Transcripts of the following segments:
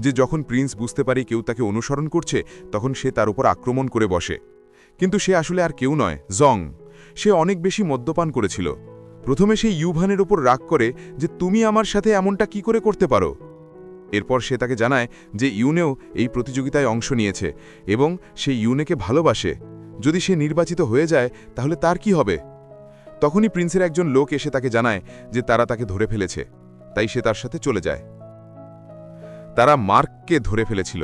যে যখন প্রিন্স বুঝতে পারে কেউ তাকে অনুসরণ করছে তখন সে তার উপর আক্রমণ করে বসে। কিন্তু সে আসলে আর কেউ নয়, জং। সে অনেক বেশি মদ্যপান করেছিল। প্রথমে সে ইউভানের উপর রাগ করে যে তুমি আমার সাথে এমনটা কি করে করতে পারো। এরপর সে তাকে জানায় যে ইউনেও এই প্রতিযোগিতায় অংশ নিয়েছে এবং সে ইউনেকে ভালোবাসে। যদি সে নির্বাচিত হয়ে যায় তাহলে তার কি হবে। তখনই প্রিন্সের একজন লোক এসে তাকে জানায় যে তারা তাকে ধরে ফেলেছে, তাই সে তার সাথে চলে যায়। তারা মার্ককে ধরে ফেলেছিল।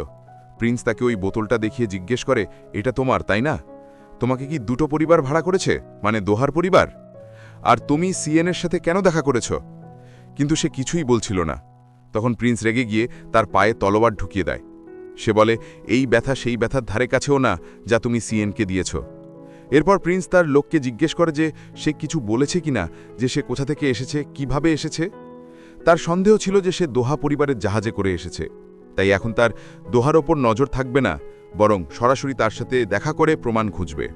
প্রিন্স তাকে ওই বোতলটা দেখিয়ে জিজ্ঞেস করে, এটা তোমার, তাই না? তোমাকে কি দুটো পরিবার ভাড়া করেছে, মানে দোহার পরিবার? আর তুমি সিএনের সাথে কেন দেখা করেছ? কিন্তু সে কিছুই বলছিল না। তখন প্রিন্স রেগে গিয়ে তার পায়ে তলোয়ার ঢুকিয়ে দেয়। সে বলে, এই ব্যথা সেই ব্যথার ধারে কাছেও না যা তুমি সিএনকে দিয়েছ। এরপর প্রিন্স তার লোককে জিজ্ঞেস করে যে সে কিছু বলেছে কিনা, যে সে কোথা থেকে এসেছে, কিভাবে এসেছে। তার সন্দেহ ছিল যে সে দোহা পরিবারের জাহাজে করে এসেছে, তাই এখন তার দোহার ওপর নজর থাকবে না, বরং সরাসরি তার সাথে দেখা করে প্রমাণ খুঁজবে।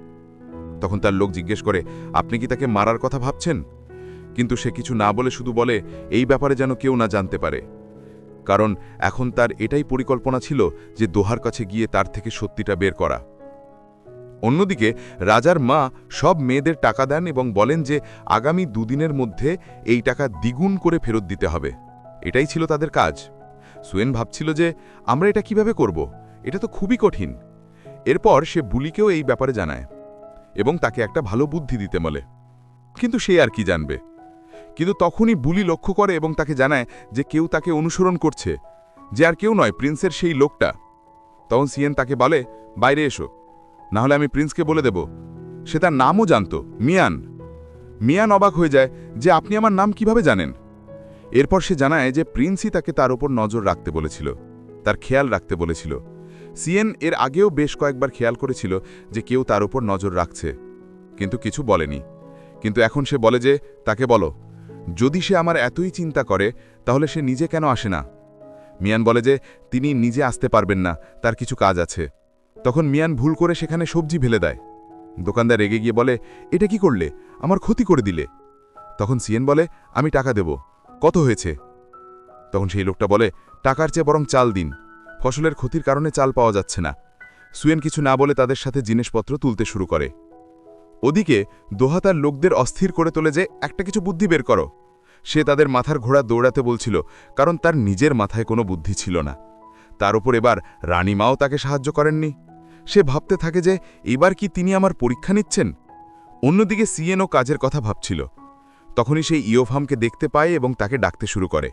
তখন তার লোক জিজ্ঞেস করে, আপনি কি তাকে মারার কথা ভাবছেন? কিন্তু সে কিছু না বলে শুধু বলে, এই ব্যাপারে যেন কেউ না জানতে পারে, কারণ এখন তার এটাই পরিকল্পনা ছিল যে দোহার কাছে গিয়ে তার থেকে সত্যিটা বের করা। অন্যদিকে রাজার মা সব মেয়েদের টাকা দেন এবং বলেন যে আগামী দুদিনের মধ্যে এই টাকা দ্বিগুণ করে ফেরত দিতে হবে। এটাই ছিল তাদের কাজ। সুয়েন ভাবছিল যে আমরা এটা কিভাবে করব, এটা তো খুবই কঠিন। এরপর সে বুলিকেও এই ব্যাপারে জানায় এবং তাকে একটা ভালো বুদ্ধি দিতে বলে, কিন্তু সে আর কি জানবে। কিন্তু তখনই বুলি লক্ষ্য করে এবং তাকে জানায় যে কেউ তাকে অনুসরণ করছে, যে আর কেউ নয়, প্রিন্সের সেই লোকটা। তখন সিয়েন তাকে বলে, বাইরে এসো, না হলে আমি প্রিন্সকে বলে দেব। সে তার নামও জানত, মিয়ান। মিয়ান অবাক হয়ে যায় যে আপনি আমার নাম কিভাবে জানেন। এরপর সে জানায় যে প্রিন্সই তাকে তার উপর নজর রাখতে বলেছিল, তার খেয়াল রাখতে বলেছিল। সিয়েন এর আগেও বেশ কয়েকবার খেয়াল করেছিল যে কেউ তার উপর নজর রাখছে, কিন্তু কিছু বলেনি। কিন্তু এখন সে বলে যে তাকে বলো, যদি সে আমার এতই চিন্তা করে তাহলে সে নিজে কেন আসে না। মিয়ান বলে যে তিনি নিজে আসতে পারবেন না, তার কিছু কাজ আছে। তখন মিয়ান ভুল করে সেখানে সবজি ফেলে দেয়। দোকানদার রেগে গিয়ে বলে, এটা কি করলে, আমার ক্ষতি করে দিলে। তখন সিয়েন বলে, আমি টাকা দেব, কত হয়েছে? তখন সেই লোকটা বলে, টাকার চেয়ে বরং চাল দিন, ফসলের ক্ষতির কারণে চাল পাওয়া যাচ্ছে না। সুয়েন কিছু না বলে তাদের সাথে জিনিসপত্র তুলতে শুরু করে। ওদিকে দোহা তার লোকদের অস্থির করে তোলে যে একটা কিছু বুদ্ধি বের করো। সে তাদের মাথার ঘোড়া দৌড়াতে বলছিল, কারণ তার নিজের মাথায় কোনো বুদ্ধি ছিল না। তার উপর এবার রানীমাও তাকে সাহায্য করেননি। সে ভাবতে থাকে যে এবার কি তিনি আমার পরীক্ষা নিচ্ছেন। অন্যদিকে সিয়েনও কাজের কথা ভাবছিল। তখনই সে ইয়োভামকে দেখতে পায় এবং তাকে ডাকতে শুরু করে,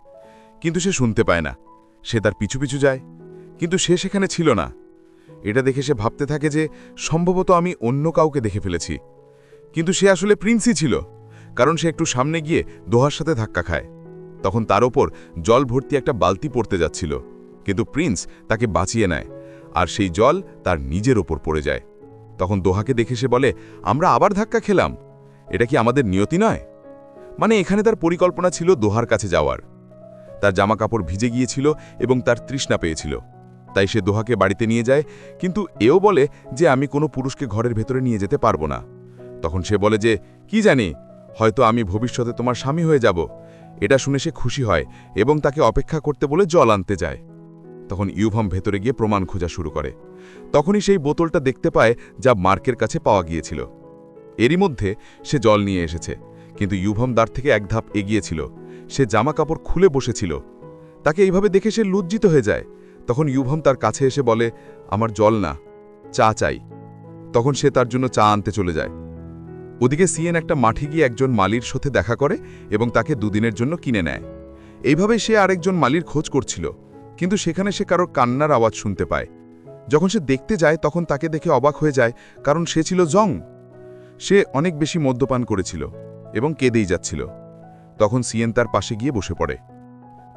কিন্তু সে শুনতে পায় না। সে তার পিছু পিছু যায়, কিন্তু সে সেখানে ছিল না। এটা দেখে সে ভাবতে থাকে যে সম্ভবত আমি অন্য কাউকে দেখে ফেলেছি। কিন্তু সে আসলে প্রিন্সই ছিল, কারণ সে একটু সামনে গিয়ে দোহার সাথে ধাক্কা খায়। তখন তার ওপর জল ভর্তি একটা বালতি পড়তে যাচ্ছিল, কিন্তু প্রিন্স তাকে বাঁচিয়ে নেয়, আর সেই জল তার নিজের ওপর পড়ে যায়। তখন দোহাকে দেখে সে বলে, আমরা আবার ধাক্কা খেলাম, এটা কি আমাদের নিয়তি নয়? মানে এখানে তার পরিকল্পনা ছিল দোহার কাছে যাওয়ার। তার জামাকাপড় ভিজে গিয়েছিল এবং তার তৃষ্ণা পেয়েছিল, তাই সে দোহাকে বাড়িতে নিয়ে যায়, কিন্তু এও বলে যে আমি কোনো পুরুষকে ঘরের ভেতরে নিয়ে যেতে পারবো না। তখন সে বলে যে কি জানি, হয়তো আমি ভবিষ্যতে তোমার স্বামী হয়ে যাব। এটা শুনে সে খুশি হয় এবং তাকে অপেক্ষা করতে বলে জল আনতে যায়। তখন ইউভাম ভেতরে গিয়ে প্রমাণ খোঁজা শুরু করে। তখনই সেই বোতলটা দেখতে পায় যা মার্কের কাছে পাওয়া গিয়েছিল। এরই মধ্যে সে জল নিয়ে এসেছে, কিন্তু ইউভাম দ্বার থেকে এক ধাপ এগিয়েছিল। সে জামা কাপড় খুলে বসেছিল। তাকে এইভাবে দেখে সে লজ্জিত হয়ে যায়। তখন ইউভাম তার কাছে এসে বলে, আমার জল না, চা চাই। তখন সে তার জন্য চা আনতে চলে যায়। ওদিকে সিয়েন একটা মাঠে গিয়ে একজন মালির সাথে দেখা করে এবং তাকে দুদিনের জন্য কিনে নেয়। এইভাবে সে আরেকজন মালির খোঁজ করছিল, কিন্তু সেখানে সে কারোর কান্নার আওয়াজ শুনতে পায়। যখন সে দেখতে যায় তখন তাকে দেখে অবাক হয়ে যায়, কারণ সে ছিল জং। সে অনেক বেশি মদ্যপান করেছিল এবং কেঁদেই যাচ্ছিল। তখন সিয়েন তার পাশে গিয়ে বসে পড়ে।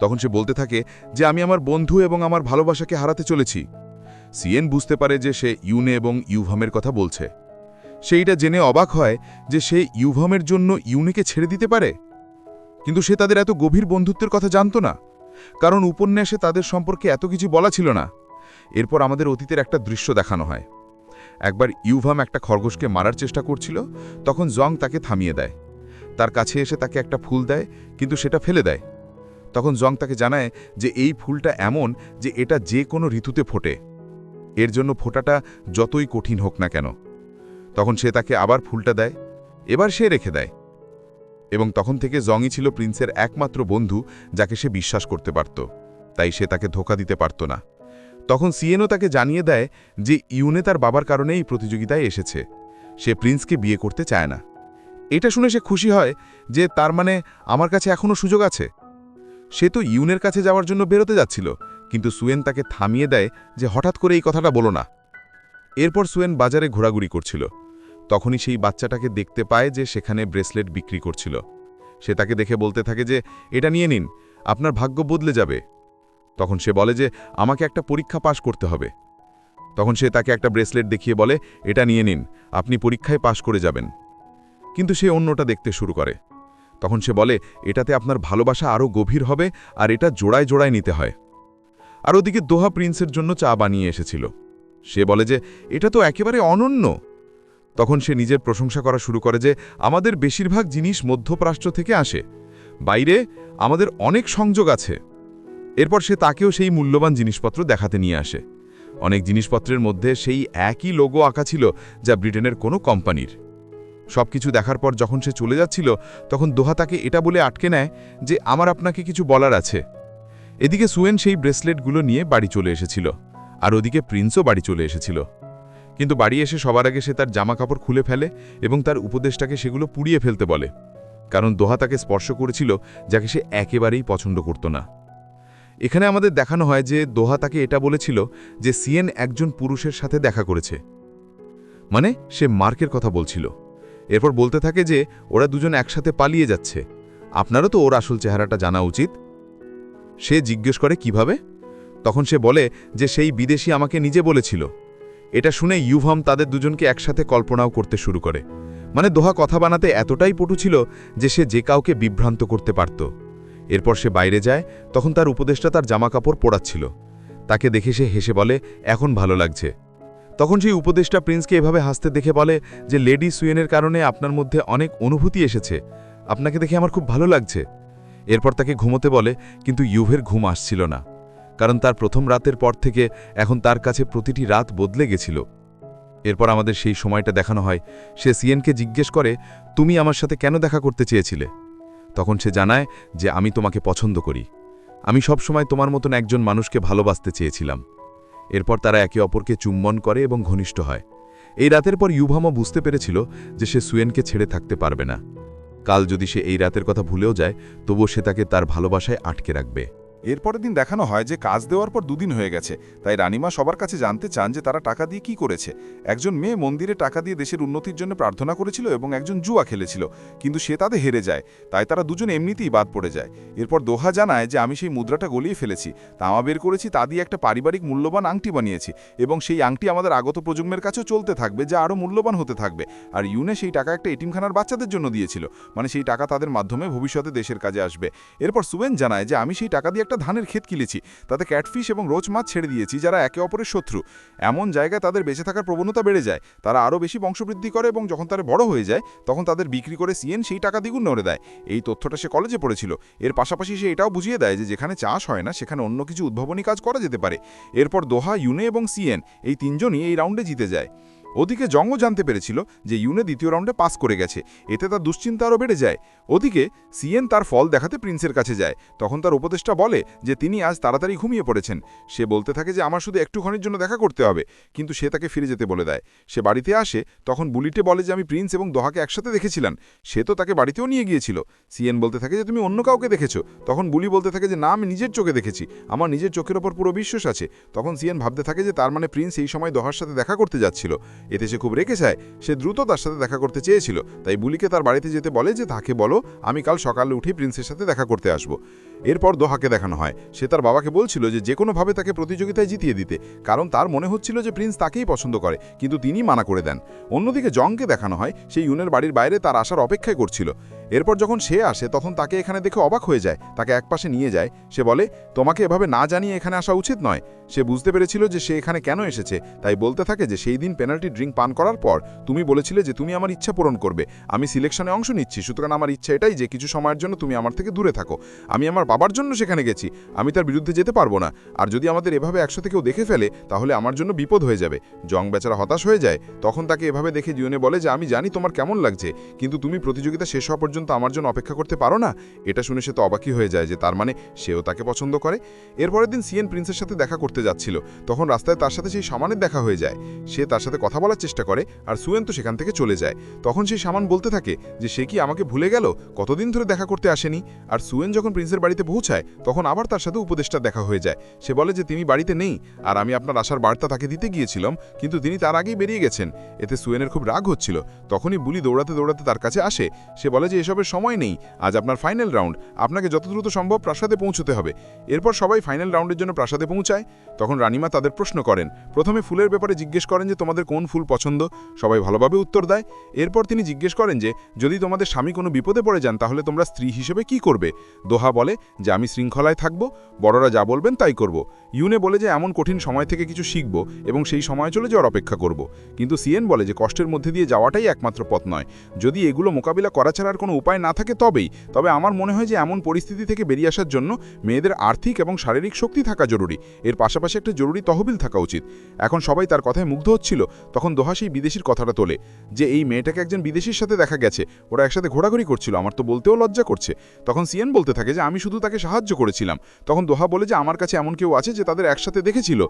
তখন সে বলতে থাকে যে আমি আমার বন্ধু এবং আমার ভালোবাসাকে হারাতে চলেছি। সিয়েন বুঝতে পারে যে সে ইউনে এবং ইউভামের কথা বলছে। সেইটা জেনে অবাক হয় যে সে ইউভামের জন্য ইউনেকে ছেড়ে দিতে পারে, কিন্তু সে তাদের এত গভীর বন্ধুত্বের কথা জানত না, কারণ উপন্যাসে তাদের সম্পর্কে এত কিছু বলা ছিল না। এরপর আমাদের অতীতের একটা দৃশ্য দেখানো হয়। একবার ইউভাম একটা খরগোশকে মারার চেষ্টা করছিল, তখন জং তাকে থামিয়ে দেয়। তার কাছে এসে তাকে একটা ফুল দেয়, কিন্তু সেটা ফেলে দেয়। তখন জং তাকে জানায় যে এই ফুলটা এমন যে এটা যে কোনো ঋতুতে ফোটে, এর জন্য ফোটাটা যতই কঠিন হোক না কেন। তখন সে তাকে আবার ফুলটা দেয়, এবার সে রেখে দেয়। এবং তখন থেকে জংই ছিল প্রিন্সের একমাত্র বন্ধু যাকে সে বিশ্বাস করতে পারত, তাই সে তাকে ধোঁকা দিতে পারত না। তখন সিয়েনও তাকে জানিয়ে দেয় যে ইউনে তার বাবার কারণে এই প্রতিযোগিতায় এসেছে, সে প্রিন্সকে বিয়ে করতে চায় না। এটা শুনে সে খুশি হয় যে তার মানে আমার কাছে এখনও সুযোগ আছে। সে তো ইউনের কাছে যাওয়ার জন্য বেরোতে যাচ্ছিল, কিন্তু সুয়েন তাকে থামিয়ে দেয় যে হঠাৎ করে এই কথাটা বলো না। এরপর সুয়েন বাজারে ঘোরাঘুরি করছিল, তখনই সেই বাচ্চাটাকে দেখতে পায় যে সেখানে ব্রেসলেট বিক্রি করছিল। সে তাকে দেখে বলতে থাকে যে এটা নিয়ে নিন, আপনার ভাগ্য বদলে যাবে। তখন সে বলে যে আমাকে একটা পরীক্ষা পাশ করতে হবে। তখন সে তাকে একটা ব্রেসলেট দেখিয়ে বলে এটা নিয়ে নিন, আপনি পরীক্ষায় পাশ করে যাবেন। কিন্তু সে অন্যটা দেখতে শুরু করে। তখন সে বলে এটাতে আপনার ভালোবাসা আরও গভীর হবে, আর এটা জোড়ায় জোড়ায় নিতে হয়। আর ওদিকে দোহা প্রিন্সের জন্য চা বানিয়ে এসেছিল। সে বলে যে এটা তো একেবারে অনন্য। তখন সে নিজের প্রশংসা করা শুরু করে যে আমাদের বেশিরভাগ জিনিস মধ্যপ্রাচ্য থেকে আসে, বাইরে আমাদের অনেক সংযোগ আছে। এরপর সে তাকেও সেই মূল্যবান জিনিসপত্র দেখাতে নিয়ে আসে। অনেক জিনিসপত্রের মধ্যে সেই একই লোগো আঁকা ছিল যা ব্রিটেনের কোনো কোম্পানির। সবকিছু দেখার পর যখন সে চলে যাচ্ছিল, তখন দোহা তাকে এটা বলে আটকে নেয় যে আমার আপনাকে কিছু বলার আছে। এদিকে সুয়েন সেই ব্রেসলেটগুলো নিয়ে বাড়ি চলে এসেছিল, আর ওদিকে প্রিন্সও বাড়ি চলে এসেছিল। কিন্তু বাড়ি এসে সবার আগে সে তার জামাকাপড় খুলে ফেলে এবং তার উপদেষ্টাকে সেগুলো পুড়িয়ে ফেলতে বলে, কারণ দোহা তাকে স্পর্শ করেছিল যাকে সে একেবারেই পছন্দ করত না। এখানে আমাদের দেখানো হয় যে দোহা তাকে এটা বলেছিল যে সিয়েন একজন পুরুষের সাথে দেখা করেছে, মানে সে মার্কের কথা বলছিল। এরপর বলতে থাকে যে ওরা দুজন একসাথে পালিয়ে যাচ্ছে, আপনারও তো ওর আসল চেহারাটা জানা উচিত। সে জিজ্ঞেস করে কিভাবে? তখন সে বলে যে সেই বিদেশি আমাকে নিজে বলেছিল। এটা শুনে ইউভাম তাদের দুজনকে একসাথে কল্পনাও করতে শুরু করে। মানে দোহা কথা বানাতে এতটাই পটু ছিল যে সে যে কাউকে বিভ্রান্ত করতে পারত। এরপর সে বাইরে যায়, তখন তার উপদেষ্টা তার জামাকাপড় পোড়াচ্ছিল। তাকে দেখে সে হেসে বলে এখন ভালো লাগছে। তখন সেই উপদেষ্টা প্রিন্সকে এভাবে হাসতে দেখে বলে যে লেডি সুয়েনের কারণে আপনার মধ্যে অনেক অনুভূতি এসেছে, আপনাকে দেখে আমার খুব ভালো লাগছে। এরপর তাকে ঘুমোতে বলে, কিন্তু ইউভের ঘুম আসছিল না, কারণ তার প্রথম রাতের পর থেকে এখন তার কাছে প্রতিটি রাত বদলে গেছিল। এরপর আমাদের সেই সময়টা দেখানো হয়, সে সিয়েনকে জিজ্ঞেস করে তুমি আমার সাথে কেন দেখা করতে চেয়েছিলে? তখন সে জানায় যে আমি তোমাকে পছন্দ করি, আমি সবসময় তোমার মতন একজন মানুষকে ভালোবাসতে চেয়েছিলাম। এরপর তারা একে অপরকে চুম্বন করে এবং ঘনিষ্ঠ হয়। এই রাতের পর ইউভামও বুঝতে পেরেছিল যে সে সুয়েনকে ছেড়ে থাকতে পারবে না। কাল যদি সে এই রাতের কথা ভুলেও যায়, তবুও সে তাকে তার ভালোবাসায় আটকে রাখবে। এরপরের দিন দেখানো হয় যে কাজ দেওয়ার পর 2 দিন হয়ে গেছে, তাই রানীমা সবার কাছে জানতে চান যে তারা টাকা দিয়ে কি করেছে। একজন মেয়ে মন্দিরে টাকা দিয়ে দেশের উন্নতির জন্য প্রার্থনা করেছিল এবং একজন জুয়া খেলেছিল, কিন্তু সে তাতে হেরে যায়, তাই তারা দুজন এমনিতেই বাদ পড়ে যায়। এরপর দোহা জানায় যে আমি সেই মুদ্রাটা গলিয়ে ফেলেছি, তামা বের করেছি, তা দিয়ে একটা পারিবারিক মূল্যবান আংটি বানিয়েছি, এবং সেই আংটি আমাদের আগত প্রজন্মের কাছেও চলতে থাকবে, যা আরও মূল্যবান হতে থাকবে। আর ইউনে সেই টাকা একটা এতিমখানার বাচ্চাদের জন্য দিয়েছিল, মানে সেই টাকা তাদের মাধ্যমে ভবিষ্যতে দেশের কাজে আসবে। এরপর সুয়েন জানায় যে আমি সেই টাকা দিয়ে একটা ধানের ক্ষেত কিনেছি, তাতে ক্যাটফিশ এবং রোজ মাছ ছেড়ে দিয়েছি, যারা একে অপরের শত্রু। এমন জায়গায় তাদের বেঁচে থাকার প্রবণতা বেড়ে যায়, তারা আরও বেশি বংশবৃদ্ধি করে, এবং যখন তারা বড় হয়ে যায় তখন তাদের বিক্রি করে সিয়েন সেই টাকা দ্বিগুণ করে দেয়। এই তথ্যটা সে কলেজে পড়েছিল। এর পাশাপাশি সে এটাও বুঝিয়ে দেয় যে যেখানে চাষ হয় না সেখানে অন্য কিছু উদ্ভাবনী কাজ করা যেতে পারে। এরপর দোহা, ইউনে এবং সিয়েন এই তিনজনই এই রাউন্ডে জিতে যায়। ওদিকে জংও জানতে পেরেছিল যে ইউনে দ্বিতীয় রাউন্ডে পাস করে গেছে, এতে তার দুশ্চিন্তা আরও বেড়ে যায়। ওদিকে সিয়েন তার ফল দেখাতে প্রিন্সের কাছে যায়, তখন তার উপদেষ্টা বলে যে তিনি আজ তাড়াতাড়ি ঘুমিয়ে পড়েছেন। সে বলতে থাকে যে আমার শুধু একটুখানির জন্য দেখা করতে হবে, কিন্তু সে তাকে ফিরে যেতে বলে দেয়। সে বাড়িতে আসে, তখন বুলিটে বলে যে আমি প্রিন্স এবং দোহাকে একসাথে দেখেছিলাম, সে তো তাকে বাড়িতেও নিয়ে গিয়েছিল। সিয়েন বলতে থাকে যে তুমি অন্য কাউকে দেখেছো, তখন বুলি বলতে থাকে যে না, আমি নিজের চোখে দেখেছি, আমার নিজের চোখের ওপর পুরো বিশ্বাস আছে। তখন সিয়েন ভাবতে থাকে যে তার মানে প্রিন্স এই সময় দোহার সাথে দেখা করতে যাচ্ছিল। এতে সে খুব রেগে যায়, সে দ্রুত তার সাথে দেখা করতে চেয়েছিল, তাই বুলিকে তার বাড়িতে যেতে বলে যে তাকে বলো আমি কাল সকালে উঠে প্রিন্সের সাথে দেখা করতে আসব। এরপর দোহাকে দেখানো হয়, সে তার বাবাকে বলছিল যে কোনোভাবে তাকে প্রতিযোগিতায় জিতিয়ে দিতে, কারণ তার মনে হচ্ছিল যে প্রিন্স তাকেই পছন্দ করে, কিন্তু তিনি মানা করে দেন। অন্যদিকে জংকে দেখানো হয় সে ইউনের বাড়ির বাইরে তার আসার অপেক্ষায় করছিল। এরপর যখন সে আসে তখন তাকে এখানে দেখে অবাক হয়ে যায়, তাকে একপাশে নিয়ে যায়। সে বলে তোমাকে এভাবে না জানিয়ে এখানে আসা উচিত নয়। সে বুঝতে পেরেছিল যে সে এখানে কেন এসেছে, তাই বলতে থাকে যে সেই দিন পেনাল্টি ড্রিঙ্ক পান করার পর তুমি বলেছিলে যে তুমি আমার ইচ্ছা পূরণ করবে, আমি সিলেকশনে অংশ নিচ্ছি, সুতরাং আমার ইচ্ছা এটাই যে কিছু সময়ের জন্য তুমি আমার থেকে দূরে থাকো। আমি আমার আমার বাবার জন্য সেখানে গেছি, আমি তার বিরুদ্ধে যেতে পারবো না। আর যদি আমাদের এভাবে একসাথে কেউ দেখে ফেলে তাহলে আমার জন্য বিপদ হয়ে যাবে। জং বেচারা হতাশ হয়ে যায়। তখন তাকে এভাবে দেখে জিওনে বলে যে আমি জানি তোমার কেমন লাগছে, কিন্তু তুমি প্রতিযোগিতা শেষ হওয়া পর্যন্ত আমার জন্য অপেক্ষা করতে পারো না। এটা শুনে সে তো অবাকই হয়ে যায় যে তার মানে সেও তাকে পছন্দ করে। এরপরের দিন সিয়েন প্রিন্সের সাথে দেখা করতে যাচ্ছিল, তখন রাস্তায় তার সাথে সেই সামানের দেখা হয়ে যায়। সে তার সাথে কথা বলার চেষ্টা করে আর সুয়েন তো সেখান থেকে চলে যায়। তখন সেই সামান বলতে থাকে যে সে কি আমাকে ভুলে গেল, কতদিন ধরে দেখা করতে আসেনি। আর সুয়েন যখন প্রিন্সের বাড়িতে পৌঁছায় তখন আবার তার সাথে উপদেষ্টার দেখা হয়ে যায়। সে বলে যে তিনি বাড়িতে নেই আর আমি আপনার আসার বার্তা তাকে দিতে গিয়েছিলাম, কিন্তু তিনি তার আগেই বেরিয়ে গেছেন। এতে সুয়েনের খুব রাগ হচ্ছিল। তখনই বুলি দৌড়াতে দৌড়াতে তার কাছে আসে। সে বলে যে এসবের সময় নেই, আজ আপনার ফাইনাল রাউন্ড, আপনাকে যত দ্রুত সম্ভব প্রাসাদে পৌঁছতে হবে। এরপর সবাই ফাইনাল রাউন্ডের জন্য প্রাসাদে পৌঁছায়। তখন রানীমা তাদের প্রশ্ন করেন। প্রথমে ফুলের ব্যাপারে জিজ্ঞেস করেন যে তোমাদের কোন ফুল পছন্দ। সবাই ভালোভাবে উত্তর দেয়। এরপর তিনি জিজ্ঞেস করেন যে যদি তোমাদের স্বামী কোনো বিপদে পড়ে যান তাহলে তোমরা স্ত্রী হিসেবে কি করবে। দোহা বলে যে আমি শৃঙ্খলায় থাকব, বড়রা যা বলবেন তাই করব। ইউনে বলে যে এমন কঠিন সময় থেকে কিছু শিখব এবং সেই সময় চলে যাওয়ার অপেক্ষা করব। কিন্তু সিয়েন বলে যে কষ্টের মধ্যে দিয়ে যাওয়াটাই একমাত্র পথ নয়, যদি এগুলো মোকাবিলা করা ছাড়ার কোনো উপায় না থাকে তবে আমার মনে হয় যে এমন পরিস্থিতি থেকে বেরিয়ে আসার জন্য মেয়েদের আর্থিক এবং শারীরিক শক্তি থাকা জরুরি, এর পাশাপাশি একটা জরুরি তহবিল থাকা উচিত। এখন সবাই তার কথায় মুগ্ধ হচ্ছিল। তখন দোহা সেই বিদেশির কথাটা তোলে যে এই মেয়েটাকে একজন বিদেশির সাথে দেখা গেছে, ওরা একসাথে ঘোরাঘুরি করছিল, আমার তো বলতেও লজ্জা করছে। তখন সিয়েন বলতে থাকে যে আমি শুধু তাকে সাহায্য করেছিলাম। তখন দোহা বলে যে আমার কাছে এমন কেউ আছে যে তাদের একসাথে দেখেছিল,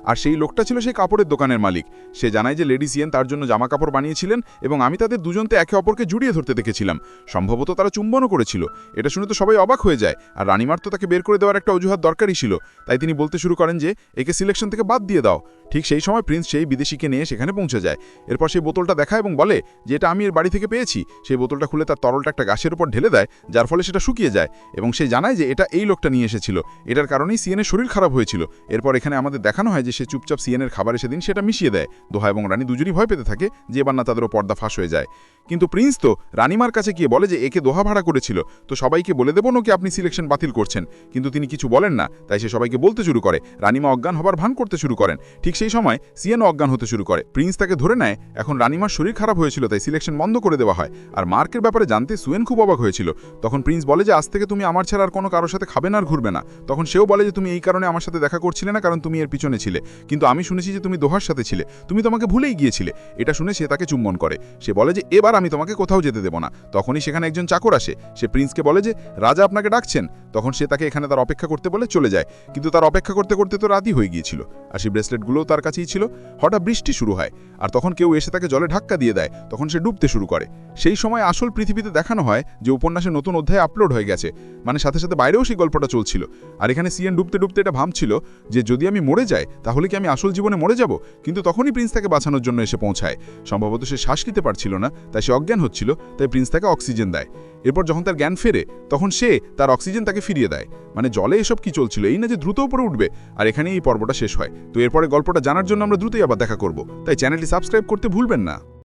আর সেই লোকটা ছিল সেই কাপড়ের দোকানের মালিক। সে জানায় যে লেডি সিয়েন তার জন্য জামা কাপড় বানিয়েছিলেন এবং আমি তাদের দুজনতে একে অপরকে জড়িয়ে ধরতে দেখেছিলাম, সম্ভবত তারা চুম্বনও করেছিল। এটা শুনে তো সবাই অবাক হয়ে যায়, আর রানীমার তো তাকে বের করে দেওয়ার একটা অজুহাত দরকারই ছিল। তাই তিনি বলতে শুরু করেন যে একে সিলেকশন থেকে বাদ দিয়ে দাও। ঠিক সেই সময় প্রিন্স সেই বিদেশিকে নিয়ে সেখানে পৌঁছে যায়। এরপর সেই বোতলটা দেখায় এবং বলে যে এটা আমি এর বাড়ি থেকে পেয়েছি। সেই বোতলটা খুলে তার তরলটা একটা গাছের উপর ঢেলে দেয়, যার ফলে সেটা শুকিয়ে যায় এবং সে জানায় যে এটা এই লোকটা নিয়ে এসেছিল, এটার কারণেই সিয়েনের শরীর খারাপ হয়েছিল। এরপর এখানে আমাদের দেখানো হয় যে সে চুপচাপ সিয়েনের খাবারে সেদিন সেটা মিশিয়ে দেয়। দোহা এবং রানী দুজনই ভয় পেতে থাকে যে এবার না তাদেরও পর্দা ফাঁস হয়ে যায়। কিন্তু প্রিন্স তো রানীমার কাছে গিয়ে বলে যে একে দোহা ভাড়া করেছিল, তো সবাইকে বলে দেবো নাকি আপনি সিলেকশন বাতিল করছেন। কিন্তু তিনি কিছু বলেন না, তাই সে সবাইকে বলতে শুরু করে। রানীমা অজ্ঞান হবার ভান করতে শুরু করেন। ঠিক সেই সময় সিয়েনও অজ্ঞান হতে শুরু করে। প্রিন্স তাকে ধরে নেয়। এখন রানীমার শরীর খারাপ হয়েছিল তাই সিলেকশন বন্ধ করে দেওয়া হয়। আর মার্কের ব্যাপারে জানতে সুয়েন খুব অবাক হয়েছিল। তখন প্রিন্স বলে যে আজ থেকে তুমি আমার ছাড়া আর কোনো কারোর সাথে খাবে না আর ঘুরবে না। তখন সেও বলে যে তুমি এই কারণে আমার সাথে দেখা করছিলে না কারণ তুমি এর পিছনে ছিলে, কিন্তু আমি শুনেছি যে তুমি দোহার সাথে ছিলে, তুমি তোমাকে ভুলেই গিয়েছিলে। এটা শুনে সে তাকে চুম্বন করে। সে বলে যে এবার আমি তোমাকে কোথাও যেতে দেব না। তখনই সেখানে একজন চাকর আসে। সে প্রিন্সকে বলে যে রাজা আপনাকে ডাকছেন। তখন সে তাকে এখানে তার অপেক্ষা করতে বলে চলে যায়। কিন্তু তার অপেক্ষা করতে করতে তো রাতই হয়ে গিয়েছিল, আর সেই ব্রেসলেটগুলোও তার কাছেই ছিল। হঠাৎ বৃষ্টি শুরু হয়, আর তখন কেউ এসে তাকে জলে ধাক্কা দিয়ে দেয়। তখন সে ডুবতে শুরু করে। সেই সময় আসল পৃথিবীতে দেখানো হয় যে উপন্যাসের নতুন অধ্যায় আপলোড হয়ে গেছে, মানে সাথে সাথে বাইরেও সেই গল্পটা চলছিল। আর এখানে সিয়েন ডুবতে ডুবতে এটা ভাবছিল যে যদি আমি মরে যাই তাহলে কি আমি আসল জীবনে মরে যাব। কিন্তু তখনই প্রিন্স তাকে বাঁচানোর জন্য এসে পৌঁছায়। সম্ভবত সে শ্বাস নিতে পারছিল না, তাই সে অজ্ঞান হচ্ছিল, তাই প্রিন্স তাকে অক্সিজেন দেয়। এরপর যখন তার জ্ঞান ফেরে তখন সে তার অক্সিজেন তাকে ফিরিয়ে দেয়। মানে জলে এসব কি চলছিল, এই না যে দ্রুত উপরে উঠবে। আর এখানেই এই পর্বটা শেষ হয়। তো এরপরে গল্পটা জানার জন্য আমরা দ্রুতই আবার দেখা করব, তাই চ্যানেলটি সাবস্ক্রাইব করতে ভুলবেন না।